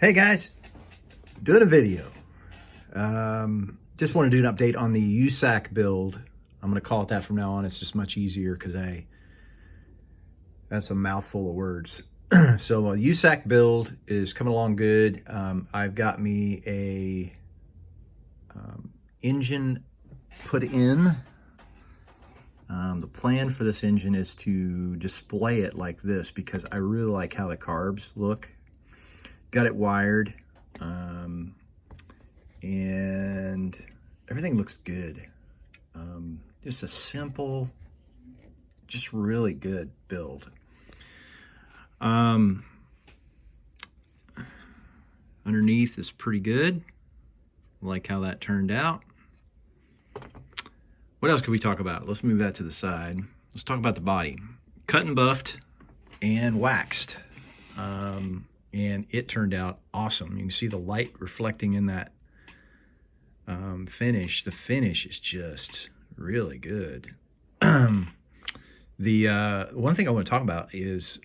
Hey guys, doing a video. Just want to do an update on the USACC build. I'm going to call it that from now on. It's just much easier because that's a mouthful of words. So USACC build is coming along good. I've got me a engine put in. The plan for this engine is to display it like this because I really like how the carbs look. Got it wired, and everything looks good. Just a simple, just really good build. Underneath is pretty good. Like how that turned out. What else could we talk about? Let's move that to the side. Let's talk about the body. Cut and buffed and waxed. And it turned out awesome. You can see the light reflecting in that finish. The finish is just really good. The one thing I want to talk about is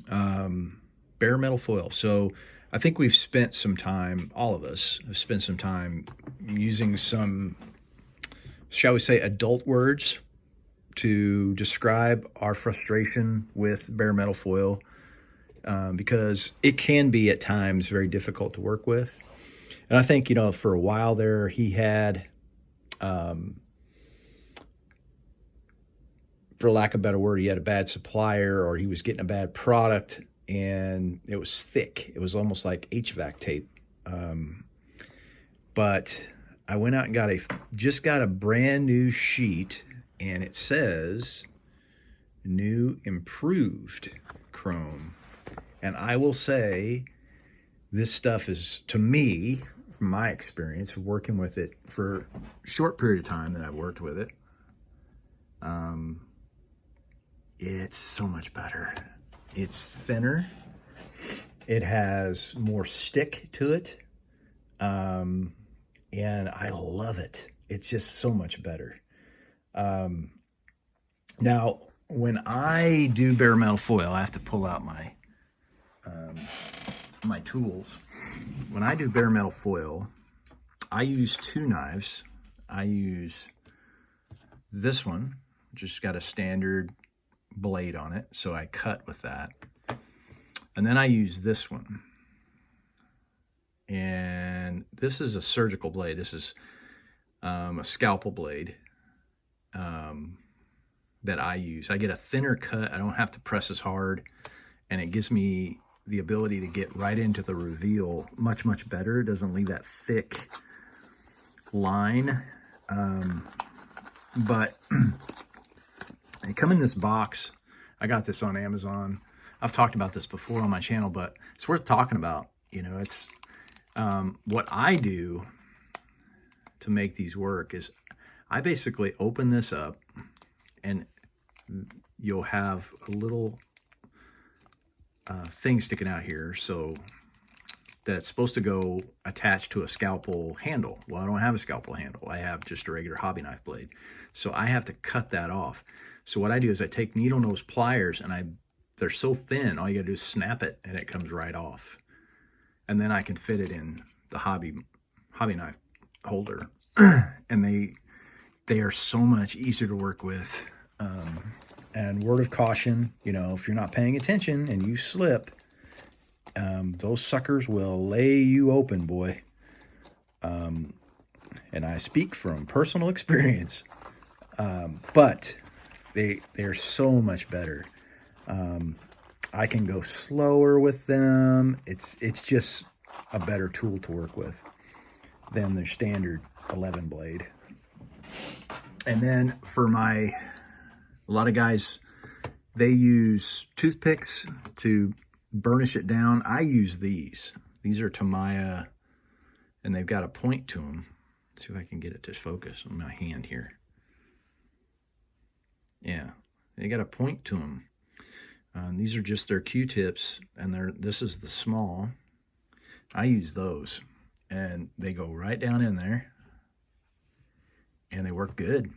bare metal foil. So I think we've spent some time, all of us have spent some time using some, shall we say, adult words to describe our frustration with bare metal foil. Because it can be at times very difficult to work with. And I think, for a while there, he had, for lack of a better word, he had a bad supplier or he was getting a bad product and it was thick. It was almost like HVAC tape. But I went out and just got a brand new sheet and it says new improved chrome. And I will say, this stuff is, to me, from my experience, working with it for a short period of time that I've worked with it, it's so much better. It's thinner. It has more stick to it. And I love it. It's just so much better. Now, when I do bare metal foil, I have to pull out my tools. When I do bare metal foil, I use two knives. I use this one, just got a standard blade on it, so I cut with that. And then I use this one. And this is a surgical blade. This is a scalpel blade that I use. I get a thinner cut. I don't have to press as hard, and it gives me the ability to get right into the reveal much, much better. It doesn't leave that thick line. But they come in this box. I got this on Amazon. I've talked about this before on my channel, but it's worth talking about. It's what I do to make these work is I basically open this up and you'll have a little thing sticking out here, so that's supposed to go attached to a scalpel handle. Well, I don't have a scalpel handle. I have just a regular hobby knife blade. So I have to cut that off. So what I do is I take needle nose pliers and they're so thin, all you gotta do is snap it and it comes right off. And then I can fit it in the hobby knife holder. And they are so much easier to work with. And word of caution, if you're not paying attention and you slip, those suckers will lay you open, boy. And I speak from personal experience. But they're so much better. I can go slower with them. It's just a better tool to work with than the standard 11 blade. And then for a lot of guys, they use toothpicks to burnish it down. I use these. These are Tamiya, and they've got a point to them. Let's see if I can get it to focus on my hand here. Yeah, they got a point to them. These are just their Q-tips, and this is the small. I use those, and they go right down in there, and they work good.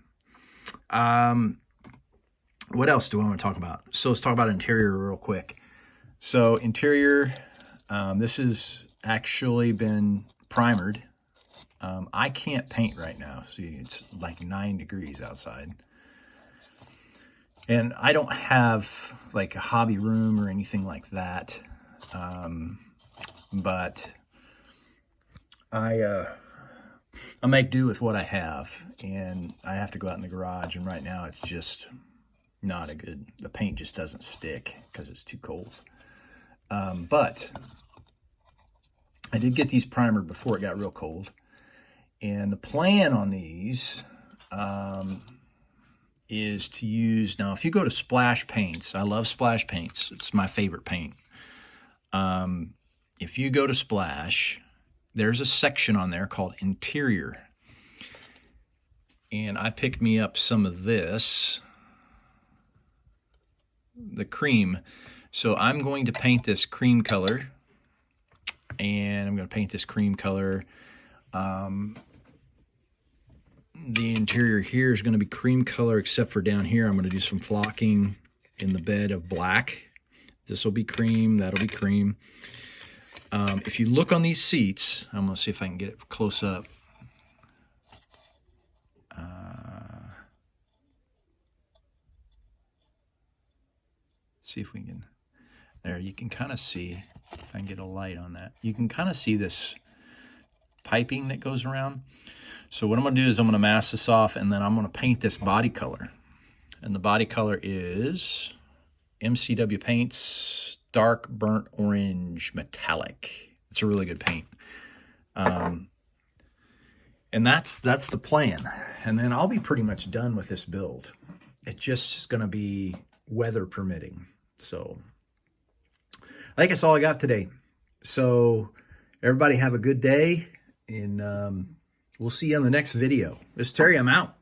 What else do I want to talk about? So let's talk about interior real quick. So interior, This has actually been primered. I can't paint right now. See, it's like 9 degrees outside. And I don't have like a hobby room or anything like that. But I make do with what I have, and I have to go out in the garage, and right now it's just not the paint just doesn't stick because it's too cold. But I did get these primered before it got real cold. And the plan on these is to use, now if you go to Splash Paints, I love Splash Paints. It's my favorite paint. If you go to Splash, there's a section on there called Interior. And I picked me up some of this, the cream. So I'm going to paint this cream color. And I'm going to paint this cream color. The interior here is going to be cream color, except for down here I'm going to do some flocking in the bed of black. This will be cream, that'll be cream. If you look on these seats, I'm going to see if I can get it close up. See if we can, there, you can kind of see, if I can get a light on that, you can kind of see this piping that goes around. So what I'm going to do is I'm going to mask this off, and then I'm going to paint this body color. And the body color is MCW Paints Dark Burnt Orange Metallic. It's a really good paint. And that's the plan. And then I'll be pretty much done with this build. It's just going to be weather permitting. So I think that's all I got today. So everybody have a good day, and we'll see you on the next video. This is Terry, I'm out.